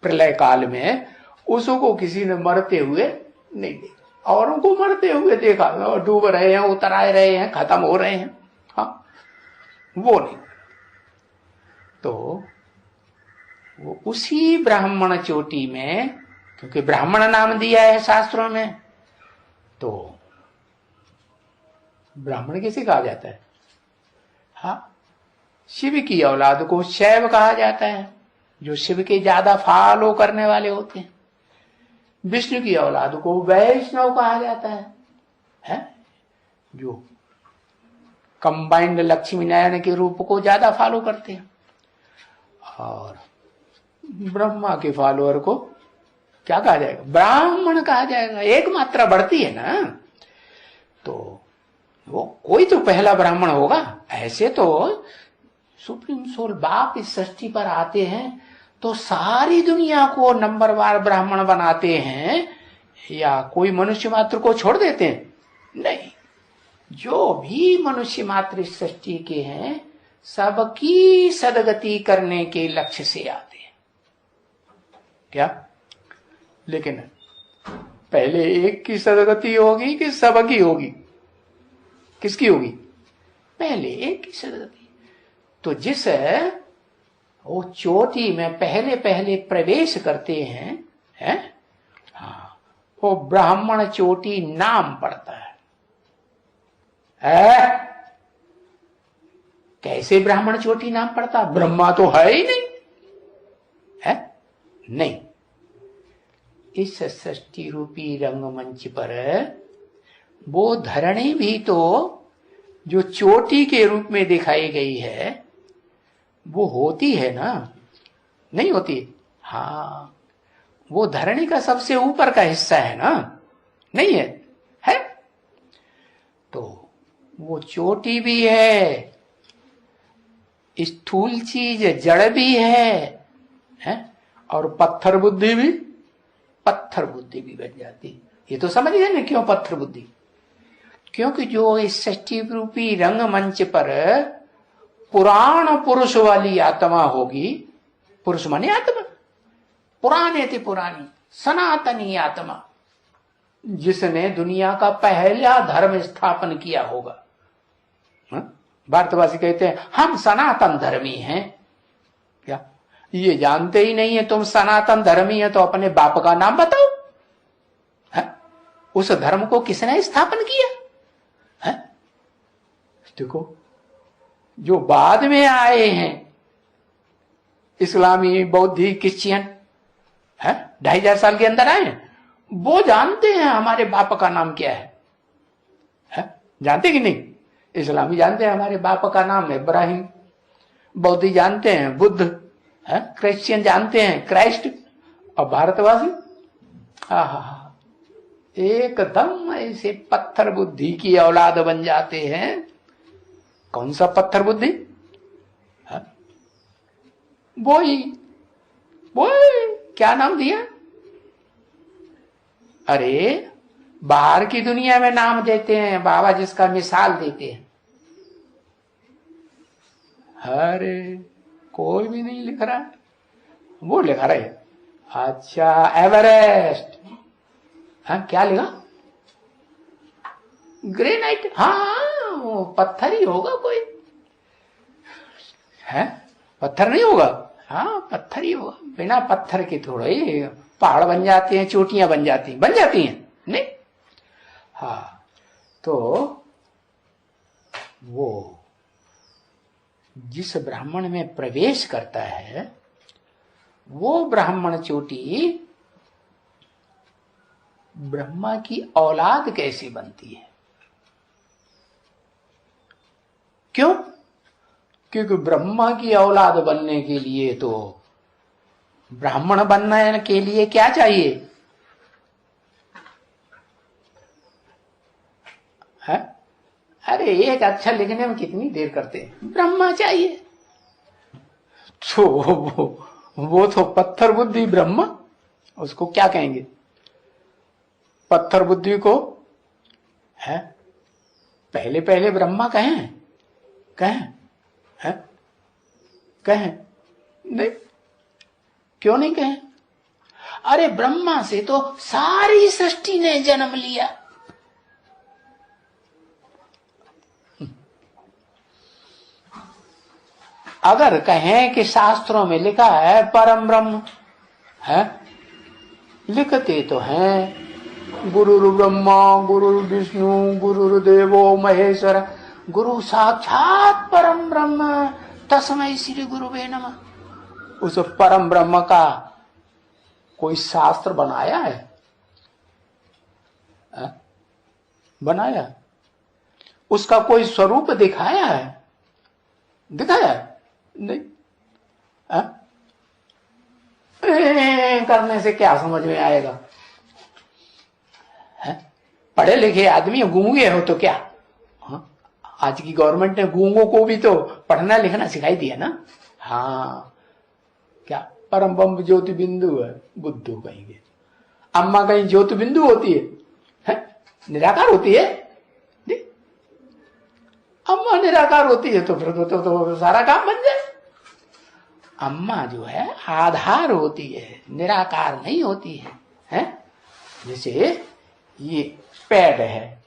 प्रलय काल में, उसको किसी ने मरते हुए नहीं देखा। औरों को मरते हुए देखा, डूब रहे हैं, उतर आए रहे हैं, खत्म हो रहे हैं, हाँ, वो नहीं। तो वो उसी ब्राह्मण चोटी में, क्योंकि ब्राह्मण नाम दिया है शास्त्रों में, तो ब्राह्मण किसे कहा जाता है? हाँ, शिव की औलाद को शैव कहा जाता है, जो शिव के ज्यादा फॉलो करने वाले होते हैं। विष्णु की औलाद को वैष्णव कहा जाता है, जो कंबाइंड लक्ष्मी नारायण के रूप को ज्यादा फॉलो करते हैं। और ब्रह्मा के फॉलोअर को क्या कहा जाएगा? ब्राह्मण कहा जाएगा। एक मात्रा बढ़ती है ना, तो वो कोई तो पहला ब्राह्मण होगा। ऐसे तो सुप्रीम सोल बाप इस सृष्टि पर आते हैं तो सारी दुनिया को नंबरवार ब्राह्मण बनाते हैं, या कोई मनुष्य मात्र को छोड़ देते हैं? नहीं, जो भी मनुष्य मात्र इस सृष्टि के हैं सबकी सदगति करने के लक्ष्य से आते हैं। क्या? लेकिन पहले एक की सदगति होगी कि सबकी होगी? किसकी होगी? पहले एक की सदगति। तो जिस वो चोटी में पहले पहले प्रवेश करते हैं, हाँ, वो ब्राह्मण चोटी नाम पड़ता है। कैसे ब्राह्मण चोटी नाम पड़ता? ब्रह्मा तो है ही नहीं, है नहीं। इस सृष्टि रूपी रंगमंच पर वो धरणी भी तो जो चोटी के रूप में दिखाई गई है वो होती है ना, नहीं होती? हाँ, वो धरणी का सबसे ऊपर का हिस्सा है ना, नहीं है? है। तो वो चोटी भी है, स्थूल चीज जड़ भी है? और पत्थर बुद्धि भी बन जाती। ये तो समझ गए ना क्यों पत्थर बुद्धि? क्योंकि जो इस सृष्टि रूपी रंगमंच पर पुराण पुरुष वाली आत्मा होगी, पुरुष माने आत्मा, पुराने थी पुरानी सनातनी आत्मा, जिसने दुनिया का पहला धर्म स्थापन किया होगा। भारतवासी कहते हैं हम सनातन धर्मी हैं। क्या ये जानते ही नहीं है तुम सनातन धर्मी है? तो अपने बाप का नाम बताओ। उस धर्म को किसने स्थापन किया है? देखो जो बाद में आए हैं, इस्लामी, बौद्धी, क्रिश्चियन, 2500 साल के अंदर आए हैं, वो जानते हैं हमारे बाप का नाम क्या है? जानते कि नहीं? इस्लामी जानते हैं हमारे बाप का नाम है इब्राहिम, बौद्धी जानते हैं बुद्ध, क्रिश्चियन जानते हैं क्राइस्ट, और भारतवासी एकदम ऐसे पत्थर बुद्धि की औलाद बन जाते हैं। कौन सा पत्थर बुद्धि? वही क्या नाम दिया? अरे बाहर की दुनिया में नाम देते हैं बाबा, जिसका मिसाल देते हैं। अरे कोई भी नहीं लिख रहा, वो लिखा रहे। अच्छा एवरेस्ट, क्या लिखा? ग्रेनाइट, वो पत्थर ही होगा कोई, है? पत्थर नहीं होगा? पत्थर ही होगा। बिना पत्थर के थोड़े पहाड़ बन जाते हैं, चोटियां बन जाती हैं नहीं? तो वो जिस ब्राह्मण में प्रवेश करता है, वो ब्राह्मण चोटी ब्रह्मा की औलाद कैसी बनती है? क्यों? क्योंकि ब्रह्मा की औलाद बनने के लिए तो ब्राह्मण बनने के लिए क्या चाहिए है? अरे एक अक्षर लिखने में कितनी देर करते हैं, ब्रह्मा चाहिए। तो वो तो पत्थर बुद्धि ब्रह्मा, उसको क्या कहेंगे? पत्थर बुद्धि को है पहले ब्रह्मा कहें नहीं? क्यों नहीं कहें? अरे ब्रह्मा से तो सारी सृष्टि ने जन्म लिया। अगर कहें कि शास्त्रों में लिखा है परम ब्रह्म है, लिखते तो हैं गुरु ब्रह्मा गुरु विष्णु गुरुर्देवो महेश्वर, गुरु साक्षात परम ब्रह्म तस्मै श्री गुरुवे नमः। उस परम ब्रह्म का कोई शास्त्र बनाया है? बनाया? उसका कोई स्वरूप दिखाया है? नहीं। करने से क्या समझ में आएगा? पढ़े लिखे आदमी गूंगे हो तो क्या? आज की गवर्नमेंट ने गूंगों को भी तो पढ़ना लिखना सिखाई दिया ना। क्या परम ब्रह्म ज्योति बिंदु है, बुद्धू कहेंगे। अम्मा कहीं ज्योति बिंदु होती है? निराकार होती है? अम्मा निराकार होती है तो फिर तो सारा काम बन जाए। अम्मा जो है आधार होती है, निराकार नहीं होती है? जैसे ये पैड है?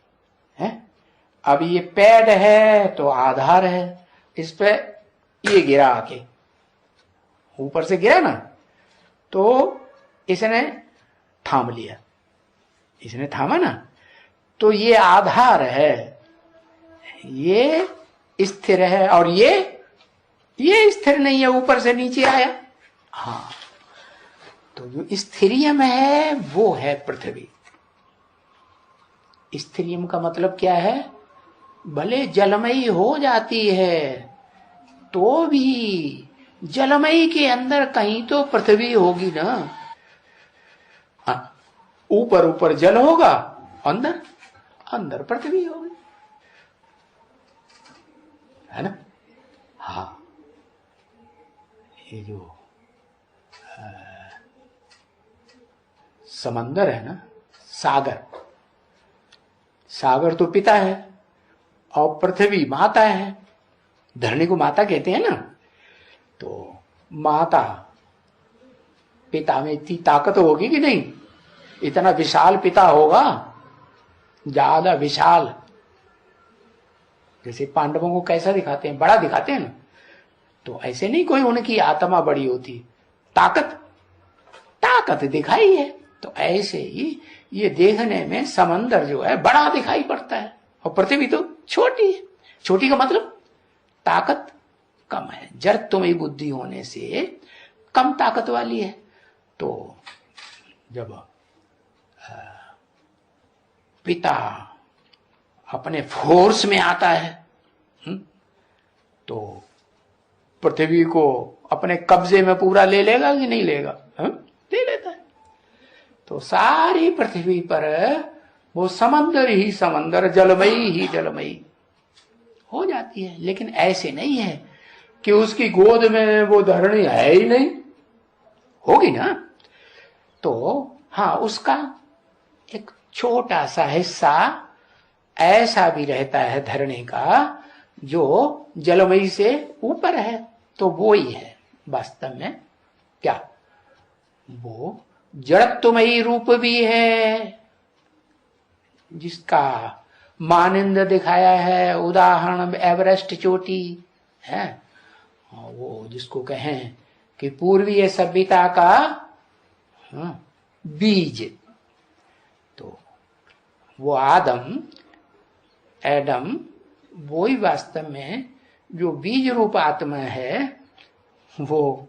अब ये पैड है तो आधार है, इस पे ये गिरा आके ऊपर से गिरा ना, तो इसने थाम लिया, इसने थामा ना, तो ये आधार है, ये स्थिर है, और ये स्थिर नहीं है, ऊपर से नीचे आया। तो जो स्थिरियम है वो है पृथ्वी। स्थिरियम का मतलब क्या है? भले जलमयी हो जाती है तो भी जलमयी के अंदर कहीं तो पृथ्वी होगी ना। ऊपर जल होगा, अंदर पृथ्वी होगी। है ना। हाँ, ये जो समंदर है ना, सागर, सागर तो पिता है और पृथ्वी माता है। धरणी को माता कहते हैं ना। तो माता पिता में इतनी ताकत होगी कि नहीं? इतना विशाल पिता होगा, ज्यादा विशाल। जैसे पांडवों को कैसा दिखाते हैं, बड़ा दिखाते हैं ना, तो ऐसे नहीं कोई उनकी आत्मा बड़ी होती, ताकत ताकत दिखाई है। तो ऐसे ही ये देखने में समंदर जो है बड़ा दिखाई पड़ता है और पृथ्वी तो छोटी है। छोटी का मतलब ताकत कम है, जड़त्वमयी बुद्धि होने से कम ताकत वाली है। तो जब पिता अपने फोर्स में आता है तो पृथ्वी को अपने कब्जे में पूरा ले लेगा कि नहीं लेगा? ले लेता है। तो सारी पृथ्वी पर वो समंदर ही समंदर, जलमयी ही जलमयी हो जाती है। लेकिन ऐसे नहीं है कि उसकी गोद में वो धरणी है ही नहीं, होगी ना। तो हाँ, उसका एक छोटा सा हिस्सा ऐसा भी रहता है धरणी का जो जलमयी से ऊपर है। तो वो ही है वास्तव में क्या, वो जड़त्वमयी रूप भी है, जिसका मानिंद दिखाया है। उदाहरण एवरेस्ट चोटी है, वो जिसको कहें कि पूर्वीय सभ्यता का बीज। तो वो एडम वो ही वास्तव में जो बीज रूप आत्मा है, वो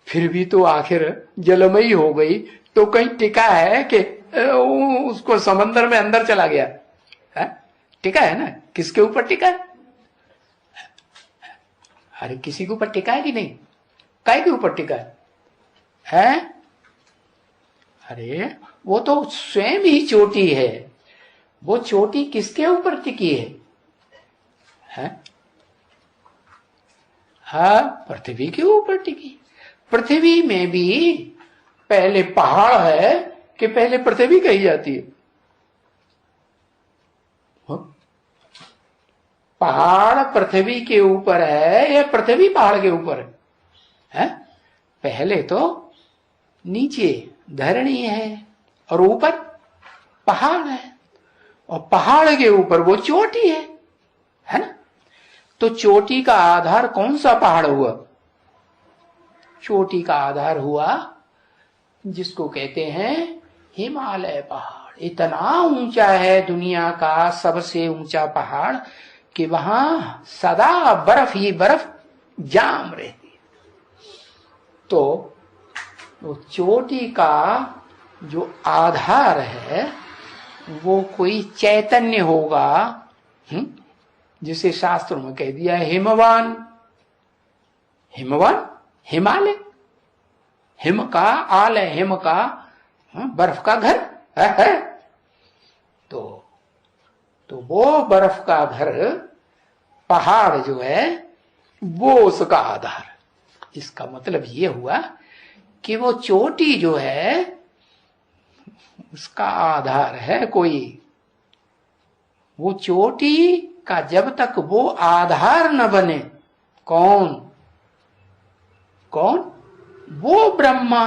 फिर भी तो आखिर जलमयी हो गई। तो कहीं टिका है कि उसको समंदर में अंदर चला गया है? टिका है ना। किसके ऊपर टिका है? अरे किसी के ऊपर टिका है कि नहीं? काय के ऊपर टिका है? अरे वो तो स्वयं ही चोटी है। वो चोटी किसके ऊपर टिकी है? हाँ, पृथ्वी के ऊपर टिकी। पृथ्वी में भी पहले पहाड़ है कि पहले पृथ्वी कही जाती है? पहाड़ पृथ्वी के ऊपर है या पृथ्वी पहाड़ के ऊपर है? पहले तो नीचे धरणी है और ऊपर पहाड़ है, और पहाड़ के ऊपर वो चोटी है ना। तो चोटी का आधार कौन सा पहाड़ हुआ? चोटी का आधार हुआ जिसको कहते हैं हिमालय पहाड़। इतना ऊंचा है दुनिया का सबसे ऊंचा पहाड़ कि वहां सदा बर्फ ही बर्फ जाम रहती है। तो वो चोटी का जो आधार है वो कोई चैतन्य होगा, जिसे शास्त्रों में कह दिया है हिमवान। हिमवान हिमालय, हिम का आलय, हिम का बर्फ का घर है। तो वो बर्फ का घर पहाड़ जो है वो उसका आधार। इसका मतलब ये हुआ कि वो चोटी जो है उसका आधार है कोई। वो चोटी का जब तक वो आधार न बने, कौन वो ब्रह्मा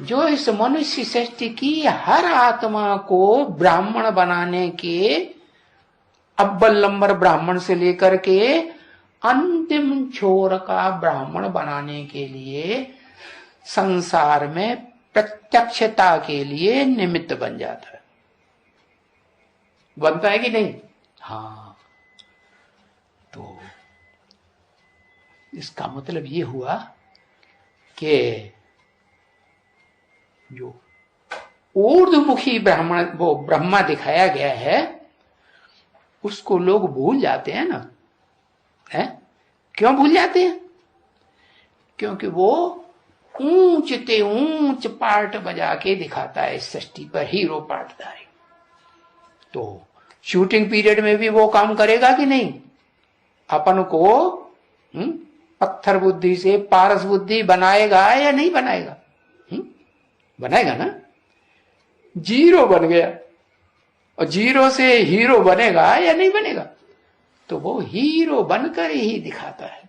जो इस मनुष्य सृष्टि की हर आत्मा को ब्राह्मण बनाने के, अव्वल नंबर ब्राह्मण से लेकर के अंतिम छोर का ब्राह्मण बनाने के लिए संसार में प्रत्यक्षता के लिए निमित्त बन जाता है। बनता है कि नहीं? हाँ। तो इसका मतलब ये हुआ कि जो ऊर्ध्वमुखी ब्राह्मण वो ब्रह्मा दिखाया गया है उसको लोग भूल जाते हैं ना। है क्यों भूल जाते हैं? क्योंकि वो ऊंचते ऊंच पार्ट बजा के दिखाता है इस सृष्टि पर, हीरो पार्टधारी। तो शूटिंग पीरियड में भी वो काम करेगा कि नहीं? अपन को पत्थर बुद्धि से पारस बुद्धि बनाएगा या नहीं बनाएगा? बनाएगा ना। जीरो बन गया और जीरो से हीरो बनेगा या नहीं बनेगा? तो वो हीरो बनकर ही दिखाता है।